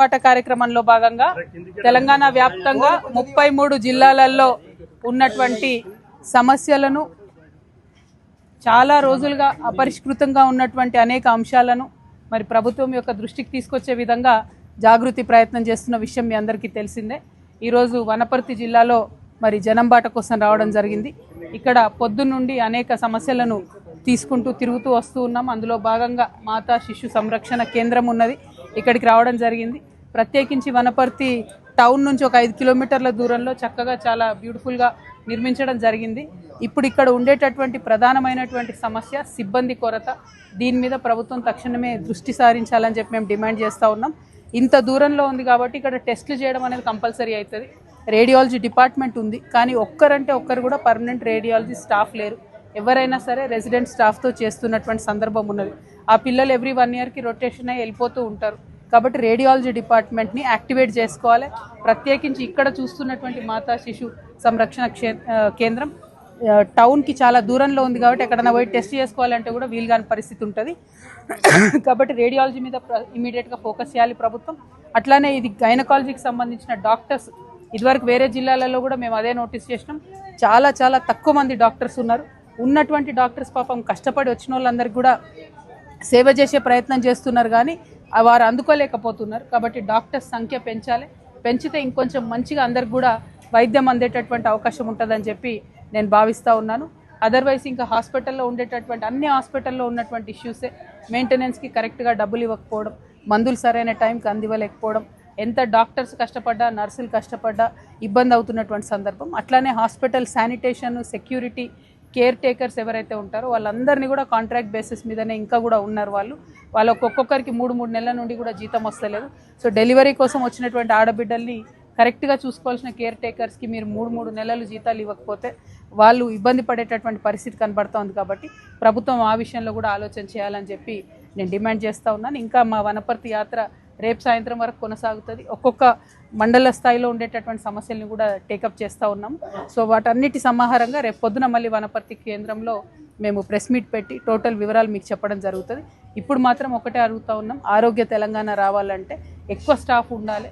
పాట కార్యక్రమంలో భాగంగా తెలంగాణ వ్యాప్తంగా 33 జిల్లాలలో ఉన్నటువంటి సమస్యలను చాలా రోజులుగా అపరిష్కృతంగా ఉన్నటువంటి అనేక అంశాలను మరి ప్రభుత్వం యొక్క దృష్టికి తీసుకొచ్చే విధంగా జాగృతి ప్రయత్నం చేస్తున్న విషయం మీ అందరికీ తెలిసిందే। ఈరోజు వనపర్తి జిల్లాలో మరి జనంబాట కోసం రావడం జరిగింది। ఇక్కడ పొద్దున్నుండి అనేక సమస్యలను తీసుకుంటూ తిరుగుతూ వస్తూ ఉన్నాం। అందులో భాగంగా మాతా శిశు సంరక్షణ కేంద్రం ఉన్నది, ఇక్కడికి రావడం జరిగింది। ప్రత్యేకించి వనపర్తి టౌన్ నుంచి ఒక 5 కిలోమీటర్ల దూరంలో చక్కగా చాలా బ్యూటిఫుల్గా నిర్మించడం జరిగింది। ఇప్పుడు ఇక్కడ ఉండేటటువంటి ప్రధానమైనటువంటి సమస్య సిబ్బంది కొరత। దీని మీద ప్రభుత్వం తక్షణమే దృష్టి సారించాలని చెప్పి మేము డిమాండ్ చేస్తూ ఉన్నాం। ఇంత దూరంలో ఉంది కాబట్టి ఇక్కడ టెస్టులు చేయడం అనేది కంపల్సరీ అవుతుంది। రేడియాలజీ డిపార్ట్మెంట్ ఉంది, కానీ ఒక్కరంటే ఒక్కరు కూడా పర్మనెంట్ రేడియాలజీ స్టాఫ్ లేరు। ఎవరైనా సరే రెసిడెంట్ స్టాఫ్తో చేస్తున్నటువంటి సందర్భం ఉన్నది। ఆ పిల్లలు ఎవ్రీ 1 ఇయర్కి రొటేషన్ అయ్యి వెళ్ళిపోతూ ఉంటారు కాబట్టి రేడియాలజీ డిపార్ట్మెంట్ని యాక్టివేట్ చేసుకోవాలి। ప్రత్యేకించి ఇక్కడ చూస్తున్నటువంటి మాతా శిశు సంరక్షణ కేంద్రం టౌన్కి చాలా దూరంలో ఉంది కాబట్టి ఎక్కడైనా పోయి టెస్ట్ చేసుకోవాలంటే కూడా వీలు కాని పరిస్థితి ఉంటుంది కాబట్టి రేడియాలజీ మీద ఇమీడియట్గా ఫోకస్ చేయాలి ప్రభుత్వం। అట్లానే ఇది గైనకాలజీకి సంబంధించిన డాక్టర్స్ ఇదివరకు వేరే జిల్లాలలో కూడా మేము అదే నోటీస్ చేసినాం, చాలా తక్కువ మంది డాక్టర్స్ ఉన్నారు। ఉన్నటువంటి డాక్టర్స్ పాపం కష్టపడి వచ్చిన వాళ్ళందరికీ కూడా సేవ చేసే ప్రయత్నం చేస్తున్నారు, కానీ వారు అందుకోలేకపోతున్నారు। కాబట్టి డాక్టర్స్ సంఖ్య పెంచాలి, పెంచితే ఇంకొంచెం మంచిగా అందరికి కూడా వైద్యం అందేటటువంటి అవకాశం ఉంటుందని చెప్పి నేను భావిస్తూ ఉన్నాను। అదర్వైజ్ ఇంకా హాస్పిటల్లో ఉండేటటువంటి అన్ని హాస్పిటల్లో ఉన్నటువంటి ఇష్యూసే మెయింటెనెన్స్కి కరెక్ట్గా డబ్బులు ఇవ్వకపోవడం, మందులు సరైన టైంకి అందివ్వలేకపోవడం, ఎంత డాక్టర్స్ కష్టపడ్డా నర్సులు కష్టపడ్డా ఇబ్బంది అవుతున్నటువంటి సందర్భం। అట్లానే hospital sanitation, security, caretakers ఎవరైతే ఉంటారో వాళ్ళందరినీ కూడా కాంట్రాక్ట్ బేసిస్ మీదనే ఇంకా కూడా ఉన్నారు। వాళ్ళకు ఒక్కొక్కరికి 3 నెలల నుండి కూడా జీతం వస్తలేదు। సో డెలివరీ కోసం వచ్చినటువంటి ఆడబిడ్డల్ని కరెక్ట్గా చూసుకోవాల్సిన కేర్ టేకర్స్కి మీరు 3 నెలలు జీతాలు ఇవ్వకపోతే వాళ్ళు ఇబ్బంది పడేటటువంటి పరిస్థితి కనబడుతోంది। కాబట్టి ప్రభుత్వం ఆ విషయంలో కూడా ఆలోచన చేయాలని చెప్పి నేను డిమాండ్ చేస్తూ ఉన్నాను। ఇంకా మా వనపర్తి యాత్ర రేపు సాయంత్రం వరకు కొనసాగుతుంది। ఒక్కొక్క మండల స్థాయిలో ఉండేటటువంటి సమస్యలను కూడా టేకప్ చేస్తూ ఉన్నాము। సో వాటన్నిటి సమాహారంగా రేపు పొద్దున మళ్ళీ వనపర్తి కేంద్రంలో మేము ప్రెస్ మీట్ పెట్టి టోటల్ వివరాలు మీకు చెప్పడం జరుగుతుంది। ఇప్పుడు మాత్రం ఒకటే అడుగుతూ ఉన్నాం, ఆరోగ్య తెలంగాణ రావాలంటే ఎక్కువ స్టాఫ్ ఉండాలి।